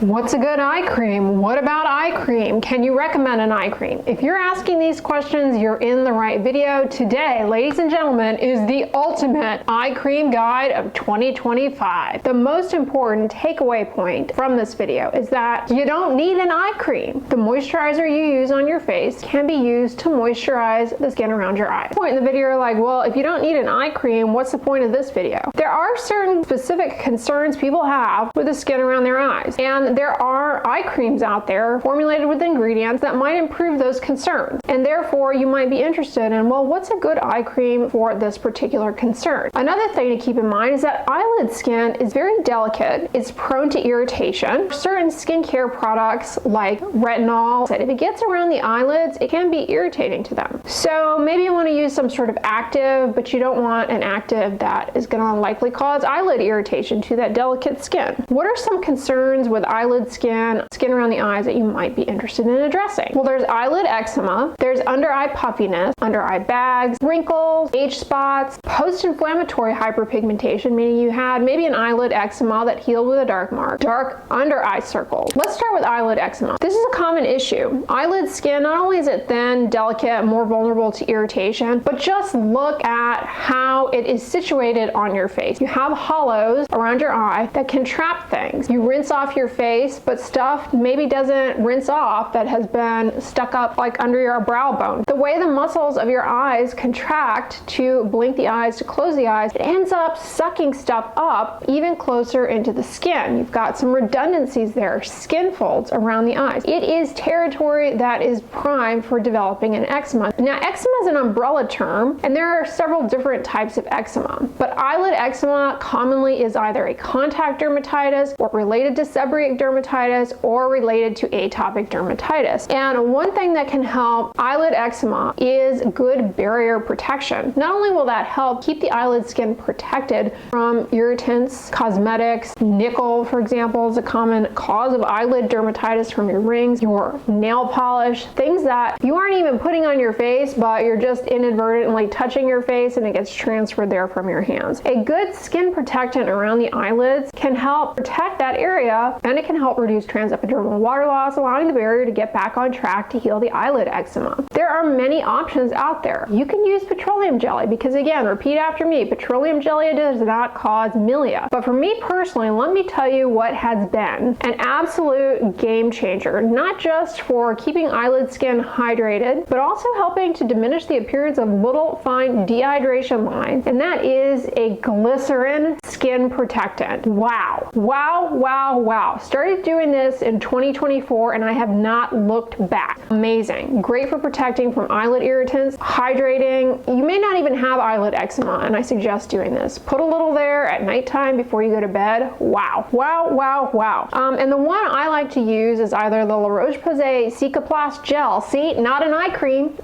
What's a good eye cream? What about eye cream? Can you recommend an eye cream? If you're asking these questions, you're in the right video. Today, ladies and gentlemen, is the ultimate eye cream guide of 2025. The most important takeaway point from this video is that you don't need an eye cream. The moisturizer you use on your face can be used to moisturize the skin around your eyes. Point in the video, you're like, well, if you don't need an eye cream, what's the point of this video? There are certain specific concerns people have with the skin around their eyes, and there are eye creams out there formulated with ingredients that might improve those concerns, and therefore you might be interested in, well, what's a good eye cream for this particular concern? Another thing to keep in mind is that eyelid skin is very delicate. It's prone to irritation. Certain skincare products like retinol, if it gets around the eyelids, it can be irritating to them. So maybe you want to use some sort of active, but you don't want an active that is going to likely cause eyelid irritation to that delicate skin. What are some concerns with eyelid skin around the eyes that you might be interested in addressing? Well, there's eyelid eczema, there's under eye puffiness, under eye bags, wrinkles, age spots, post-inflammatory hyperpigmentation, meaning you had maybe an eyelid eczema that healed with a dark mark, dark under eye circles. Let's start with eyelid eczema. This is a common issue. Eyelid skin, not only is it thin, delicate, more vulnerable to irritation, but just look at how it is situated on your face. You have hollows around your eye that can trap things. You rinse off your face, but stuff maybe doesn't rinse off that has been stuck up like under your brow bone. The way the muscles of your eyes contract to blink the eyes, to close the eyes, it ends up sucking stuff up even closer into the skin. You've got some redundancies there, skin folds around the eyes. It is territory that is prime for developing an eczema. Now, eczema is an umbrella term, and there are several different types of eczema, but eyelid eczema commonly is either a contact dermatitis or related to seborrheic dermatitis or related to atopic dermatitis. And one thing that can help eyelid eczema is good barrier protection. Not only will that help keep the eyelid skin protected from irritants, cosmetics, nickel, for example, is a common cause of eyelid dermatitis from your rings, your nail polish, things that you aren't even putting on your face, but you're just inadvertently touching your face and it gets transferred there from your hands. A good skin protectant around the eyelids can help protect that area, and it can help reduce transepidermal water loss, allowing the barrier to get back on track to heal the eyelid eczema. There are many options out there. You can use petroleum jelly because, again, repeat after me, petroleum jelly does not cause milia. But for me personally, let me tell you what has been an absolute game changer, not just for keeping eyelid skin hydrated, but also helping to diminish the appearance of little fine dehydration lines, and that is a glycerin skin protectant. Wow. Wow, wow, wow. Started doing this in 2024 and I have not looked back. Amazing. Great for protecting from eyelid irritants, hydrating. You may not even have eyelid eczema, and I suggest doing this. Put a little there at nighttime before you go to bed. Wow. Wow, wow, wow. And the one I like to use is either the La Roche-Posay Cicaplast Gel. See, not an eye cream.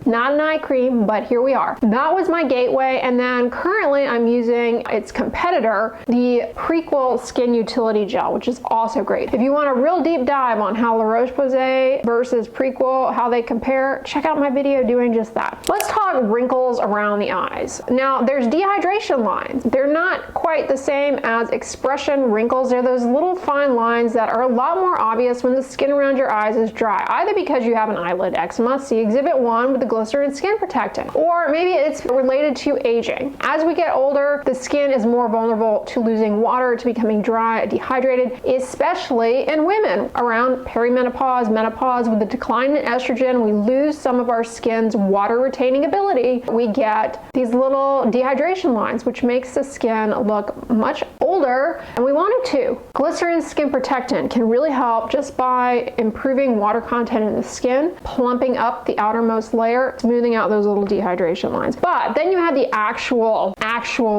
Not an eye cream, but here we are. That was my gateway, and then currently I'm using its competitor, the Prequel Skin Utility Gel, which is also great. If you want a real deep dive on how La Roche-Posay versus Prequel, how they compare, check out my video doing just that. Let's talk wrinkles around the eyes. Now, there's dehydration lines. They're not quite the same as expression wrinkles. They're those little fine lines that are a lot more obvious when the skin around your eyes is dry, either because you have an eyelid eczema, see Exhibit 1 with the glycerin skin protectant, or maybe it's related to aging. As we get older, the skin is more vulnerable to losing water, to becoming dry, dehydrated, especially in women around perimenopause, menopause. With the decline in estrogen, we lose some of our skin's water retaining ability. We get these little dehydration lines, which makes the skin look much older, and we want it to. Glycerin skin protectant can really help just by improving water content in the skin, plumping up the outermost layer, smoothing out those little dehydration lines. But then you have the actual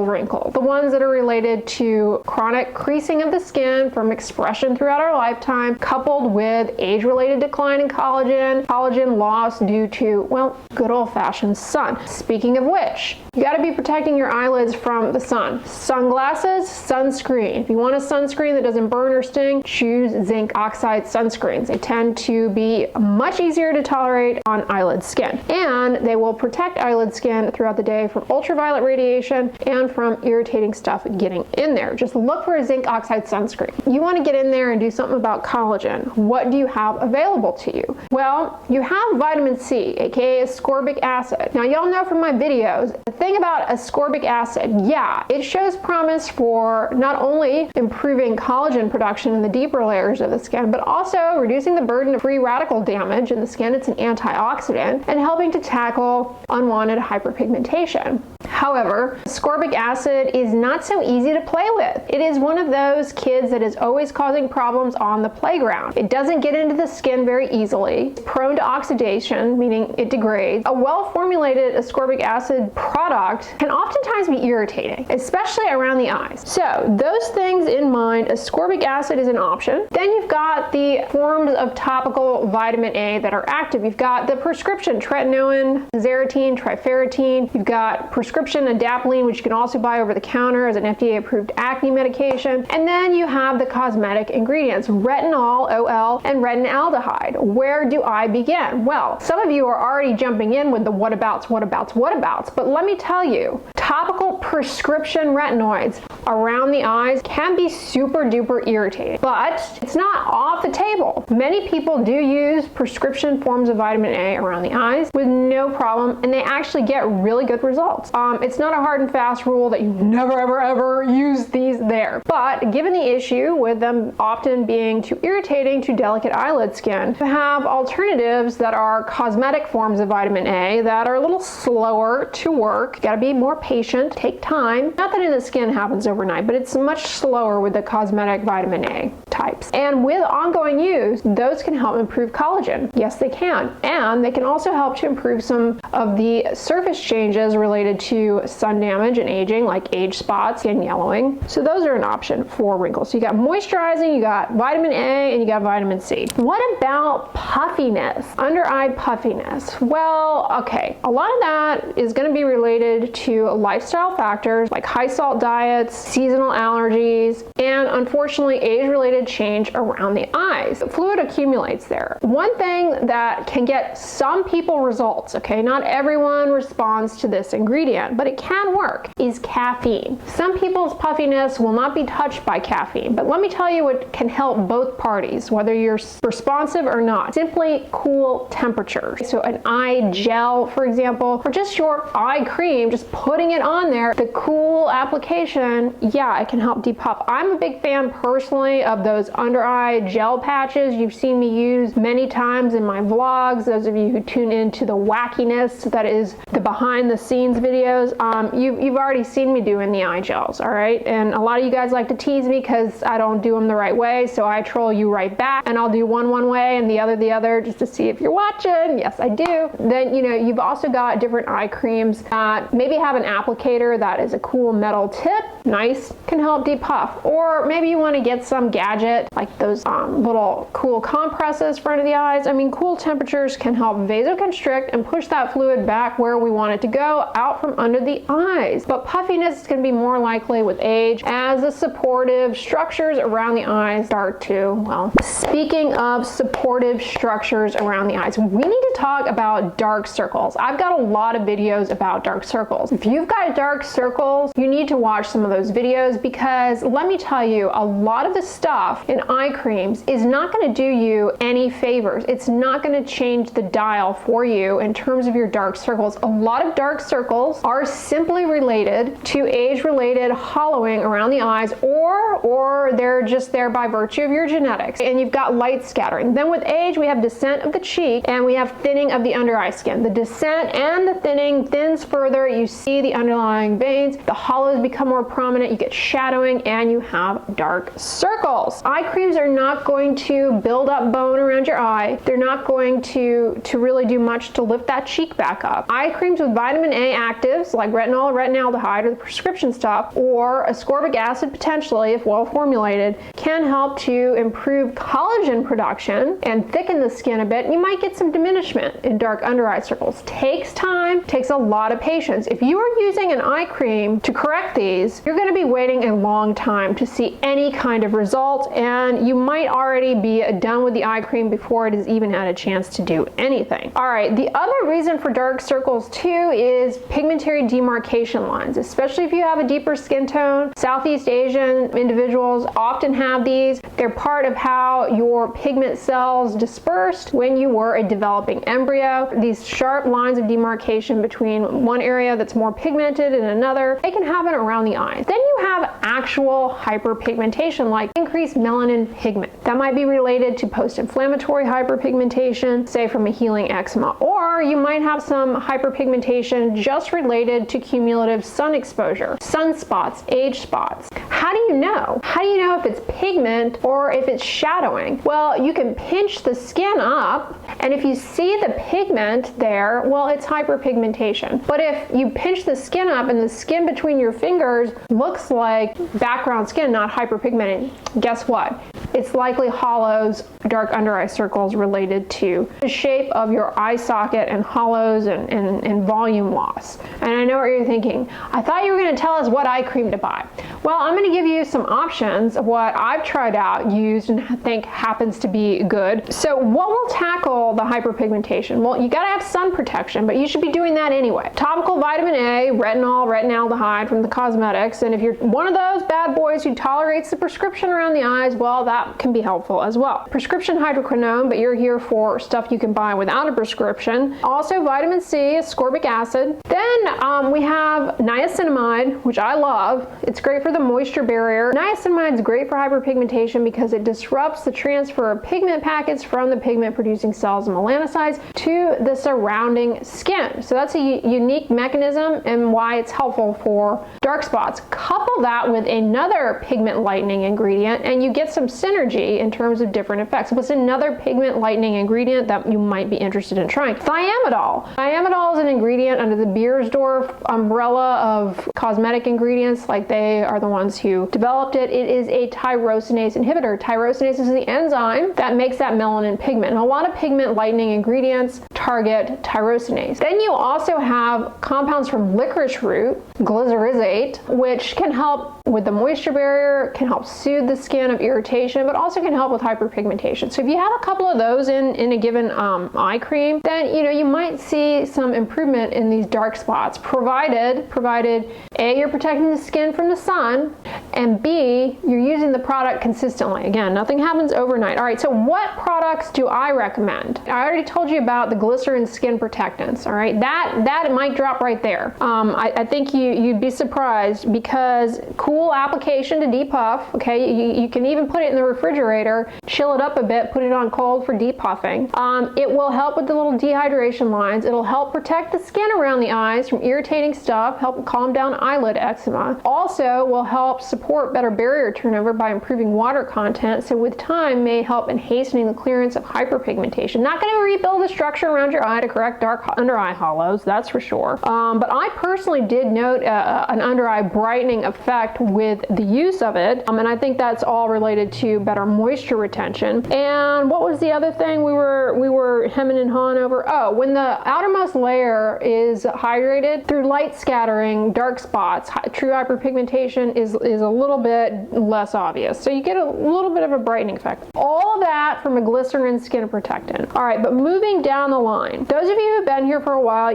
wrinkle, the ones that are related to chronic creasing of the skin from expression throughout our lifetime, coupled with age-related decline in collagen loss due to, well, good old-fashioned sun. Speaking of which, you got to be protecting your eyelids from the sun. Sunglasses, sunscreen. If you want a sunscreen that doesn't burn or sting, choose zinc oxide sunscreens. They tend to be much easier to tolerate on eyelid skin, and they will protect eyelid skin throughout the day from ultraviolet radiation and from irritating stuff getting in there. Just look for a zinc oxide sunscreen. You want to get in there and do something about collagen. What do you have available to you? Well, you have vitamin C, aka ascorbic acid. Now, y'all know from my videos, the thing about ascorbic acid, yeah, it shows promise for not only improving collagen production in the deeper layers of the skin, but also reducing the burden of free radical damage in the skin. It's an antioxidant and helping to tackle unwanted hyperpigmentation. However, ascorbic acid is not so easy to play with. It is one of those kids that is always causing problems on the playground. It doesn't get into the skin very easily. It's prone to oxidation, meaning it degrades. A well-formulated ascorbic acid product can oftentimes be irritating, especially around the eyes. So those things in mind, ascorbic acid is an option. Then you've got the forms of topical vitamin A that are active. You've got the prescription tretinoin, zeratine, trifarotene. You've got prescription adapalene, which you can also buy over the counter as an FDA-approved acne medication. And then you have the cosmetic ingredients, retinol, OL, and retinaldehyde. Where do I begin? Well, some of you are already jumping in with the whatabouts, but let me tell you, topical prescription retinoids around the eyes can be super duper irritating, but it's not off the table. Many people do use prescription forms of vitamin A around the eyes with no problem, and they actually get really good results. It's not a hard and fast rule that you never ever use these there, but given the issue with them often being too irritating to delicate eyelid skin, you have alternatives that are cosmetic forms of vitamin A that are a little slower to work. You gotta be more patient, take time. Not that in the skin happens overnight, but it's much slower with the cosmetic vitamin A types. And with ongoing use, those can help improve collagen. Yes, they can. And they can also help to improve some of the surface changes related to sun damage and aging, like age spots, skin yellowing. So those are an option for wrinkles. So you got moisturizing, you got vitamin A, and you got vitamin C. What about puffiness? Under eye puffiness? Well, okay, a lot of that is going to be related to lifestyle factors like high salt diets, seasonal allergies, and unfortunately age-related change around the eyes. Fluid accumulates there. One thing that can get some people results, okay, not everyone responds to this ingredient, but it can work, is caffeine. Some people's puffiness will not be touched by caffeine, but let me tell you what can help both parties, whether you're responsive or not. Simply cool temperature. So an eye gel, for example, or just your eye cream, just putting it on there, the cool application, yeah, it can help depuff. I'm a big fan personally of those under eye gel patches you've seen me use many times in my vlogs. Those of you who tune into the wackiness that is the behind the scenes videos, you've already seen me doing the eye gels, all right? And a lot of you guys like to tease me because I don't do them the right way, so I troll you right back, and I'll do one way and the other just to see if you're watching. Yes, I do. Then, you know, you've also got different eye creams that maybe have an applicator that is a cool metal tip. Nice, can help depuff. Or maybe you want to get some gadget like those little cool compresses for under the eyes. I mean, cool temperatures can help vasoconstrict and push that fluid back where we want it to go, out from under the eyes. But puffiness is going to be more likely with age as the supportive structures around the eyes start to, well, speaking of supportive structures around the eyes, we need to talk about dark circles. I've got a lot of videos about dark circles. If you've got dark circles, you need to watch some of those videos, because let me tell you, a lot of the stuff in eye creams is not going to do you any favors. It's not going to change the dial for you in terms of your dark circles. A lot of dark circles are simply related to age-related hollowing around the eyes, or they're just there by virtue of your genetics. And you've got light scattering. Then with age, we have descent of the cheek and we have thinning of the under eye skin. The descent and the thinning thins further. You see the underlying veins. The hollows become more prominent. prominent, you get shadowing, and you have dark circles. Eye creams are not going to build up bone around your eye. They're not going to really do much to lift that cheek back up. Eye creams with vitamin A actives like retinol or retinaldehyde or the prescription stuff, or ascorbic acid potentially if well formulated, can help to improve collagen production and thicken the skin a bit. You might get some diminishment in dark under eye circles. Takes time, takes a lot of patience. If you are using an eye cream to correct these, you're going to be waiting a long time to see any kind of result, and you might already be done with the eye cream before it has even had a chance to do anything. All right, the other reason for dark circles too is pigmentary demarcation lines, especially if you have a deeper skin tone. Southeast Asian individuals often have these. They're part of how your pigment cells dispersed when you were a developing embryo. These sharp lines of demarcation between one area that's more pigmented and another, they can happen around the eyes. Then you have actual hyperpigmentation, like increased melanin pigment. That might be related to post-inflammatory hyperpigmentation, say from a healing eczema, or you might have some hyperpigmentation just related to cumulative sun exposure, sunspots, age spots. How do you know? How do you know if it's pigment or if it's shadowing? Well, you can pinch the skin up, and if you see the pigment there, well, it's hyperpigmentation. But if you pinch the skin up and the skin between your fingers looks like background skin, not hyperpigmented, guess what? It's likely hollows, dark under eye circles related to the shape of your eye socket and hollows and volume loss. And I know what you're thinking. I thought you were going to tell us what eye cream to buy. Well, I'm going to give you some options of what I've tried out, used, and think happens to be good. So what will tackle the hyperpigmentation? Well, you got to have sun protection, but you should be doing that anyway. Topical vitamin A, retinol, retinaldehyde from the cosmetics, and if you're one of those bad boys who tolerates the prescription around the eyes, well, that can be helpful as well. Prescription hydroquinone, but you're here for stuff you can buy without a prescription. Also vitamin C, ascorbic acid. Then we have niacinamide, which I love. It's great for the moisture barrier. Niacinamide is great for hyperpigmentation because it disrupts the transfer of pigment packets from the pigment producing cells and melanocytes to the surrounding skin. So that's a unique mechanism and why it's helpful for dark spots. Couple that with another pigment lightening ingredient and you get some synergy in terms of different effects. What's another pigment lightening ingredient that you might be interested in trying? Thiamidol. Thiamidol is an ingredient under the Beiersdorf umbrella of cosmetic ingredients, like they are the ones who developed it. It is a tyrosinase inhibitor. Tyrosinase is the enzyme that makes that melanin pigment. And a lot of pigment lightening ingredients target tyrosinase. Then you also have compounds from licorice root, glycyrrhizate, which can help with the moisture barrier, can help soothe the skin of irritation, but also can help with hyperpigmentation. So if you have a couple of those in a given eye cream, then you might see some improvement in these dark spots, provided A, you're protecting the skin from the sun, and B, you're using the product consistently. Again, nothing happens overnight. All right, so what products do I recommend? I already told you about the glycerin skin protectants. All right, that might drop right there. I think you'd be surprised because cool application to depuff. Okay, you can even put it in the refrigerator, chill it up a bit, put it on cold for depuffing. It will help with the little dehydration lines. It'll help protect the skin around the eyes from irritating stuff, help calm down eyelid eczema. Also will help support better barrier turnover by improving water content, so with time may help in hastening the clearance of hyperpigmentation. Not going to rebuild the structure around your eye to correct dark under eye hollows, that's for sure. But I personally did note an under eye brightening effect with the use of it, and I think that's all related to better moisture retention. And what was the other thing we were hemming and hawing over? Oh, when the outermost layer is hydrated through light scattering, dark spots, true hyperpigmentation is a little bit less obvious. So you get a little bit of a brightening effect. All of that from a glycerin skin protectant. All right, but moving down the line, those of you who've been here for a while,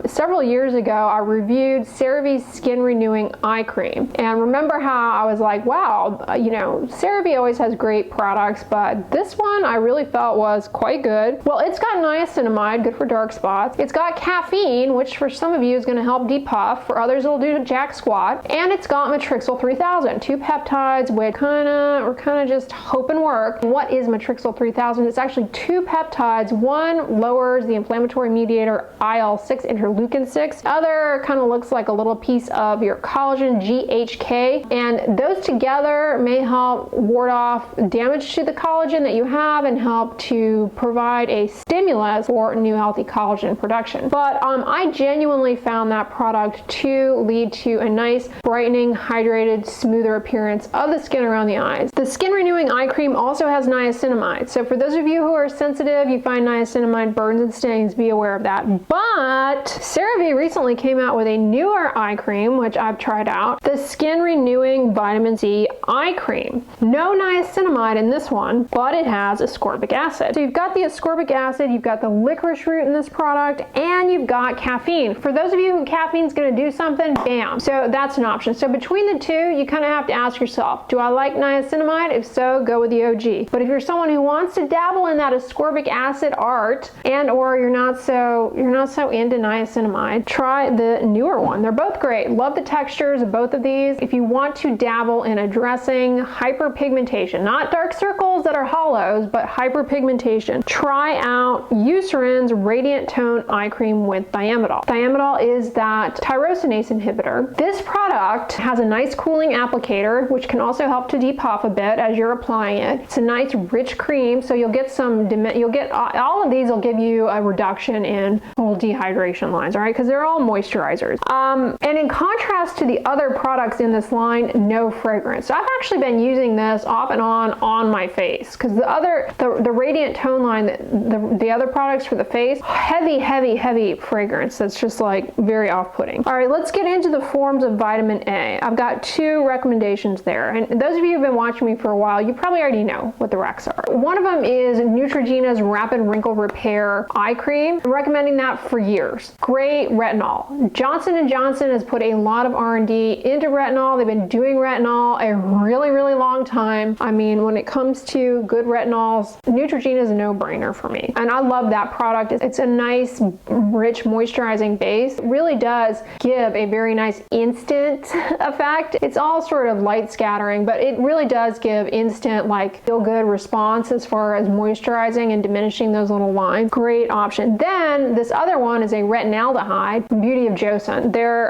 several years ago I reviewed CeraVe's Skin Renewing Eye Cream. And remember how I was like, wow, CeraVe always has great products, but this one I really felt was quite good. Well, it's got niacinamide, good for dark spots. It's got caffeine, which for some of you is going to help depuff. For others, it'll do jack squat. And it's got matrixyl 3000, two peptides, which we're kind of just hoping work. And what is matrixyl 3000? It's actually two peptides. One lowers the inflammatory mediator IL-6, interleukin 6. Other kind of looks like a little piece of your collagen DHK, and those together may help ward off damage to the collagen that you have and help to provide a stimulus for new healthy collagen production. But I genuinely found that product to lead to a nice brightening, hydrated, smoother appearance of the skin around the eyes. The skin renewing eye cream also has niacinamide, so for those of you who are sensitive, you find niacinamide burns and stings, be aware of that. But CeraVe recently came out with a newer eye cream, which I've tried out, the Skin Renewing Vitamin C Eye Cream. No niacinamide in this one, but it has ascorbic acid. So you've got the ascorbic acid, you've got the licorice root in this product, and you've got caffeine. For those of you who caffeine's gonna do something, bam. So that's an option. So between the two, you kind of have to ask yourself, do I like niacinamide? If so, go with the OG. But if you're someone who wants to dabble in that ascorbic acid art, and or you're not so into niacinamide, try the newer one. They're both great. Love the textures of both of these. If you want to dabble in addressing hyperpigmentation, not dark circles that are hollows, but hyperpigmentation, try out Eucerin's Radiant Tone Eye Cream with Thiamidol. Thiamidol is that tyrosinase inhibitor. This product has a nice cooling applicator, which can also help to depuff a bit as you're applying it. It's a nice rich cream, so you'll get all of these will give you a reduction in whole dehydration lines, all right, because they're all moisturizers. And in contrast to the other products in this line, no fragrance. So I've actually been using this off and on my face, because the Radiant Tone line, the other products for the face, heavy fragrance that's just like very off-putting. All right, let's get into the forms of vitamin A. I've got two recommendations there, and those of you who've been watching me for a while, you probably already know what the recs are. One of them is Neutrogena's Rapid Wrinkle Repair Eye Cream. I'm recommending that for years. Great retinol. Johnson & Johnson has put a lot of R&D into retinol. They've been doing retinol a really long time. I mean, when it comes to good retinols, Neutrogena is a no-brainer for me. And I love that product. It's a nice, rich, moisturizing base. It really does give a very nice instant effect. It's all sort of light scattering, but it really does give instant, like, feel-good response as far as moisturizing and diminishing those little lines. Great option. Then this other one is a retinaldehyde, Beauty of Joseon. Their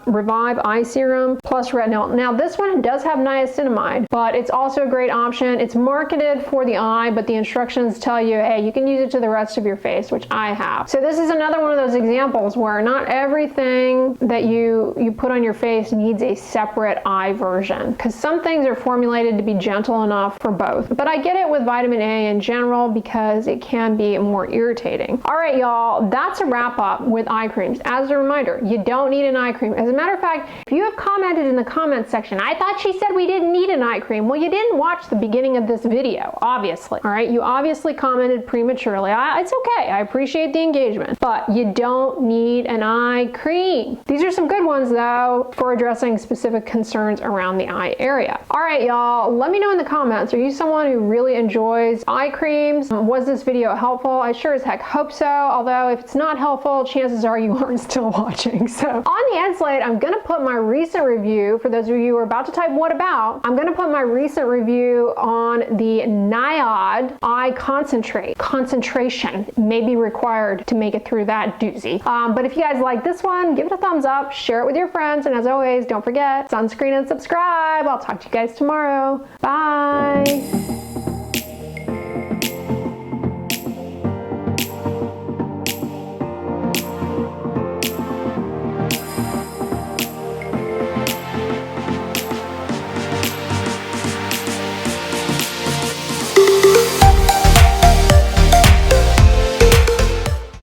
Revive Eye Serum plus retinol. Now this one does have niacinamide, but it's also a great option. It's marketed for the eye, but the instructions tell you, hey, you can use it to the rest of your face, which I have. So this is another one of those examples where not everything that you put on your face needs a separate eye version, because some things are formulated to be gentle enough for both. But I get it with vitamin A in general because it can be more irritating. All right, y'all, that's a wrap up with eye creams. As a reminder, you don't need an eye cream. As a matter of fact, if you have commented in the comments section, I thought she said we didn't need an eye cream. Well, you didn't watch the beginning of this video, obviously. All right, you obviously commented prematurely. It's okay. I appreciate the engagement, but you don't need an eye cream. These are some good ones though for addressing specific concerns around the eye area. All right, y'all, let me know in the comments. Are you someone who really enjoys eye creams? Was this video helpful? I sure as heck hope so, although if it's not helpful, chances are you aren't still watching. So on the end slate, I'm gonna put my recent review, for those of you who are about to type what about, I'm gonna put my recent review on the Nyod Eye Concentrate. Concentration may be required to make it through that doozy. But if you guys like this one, give it a thumbs up, share it with your friends, and as always, don't forget, sunscreen and subscribe. I'll talk to you guys tomorrow. Bye.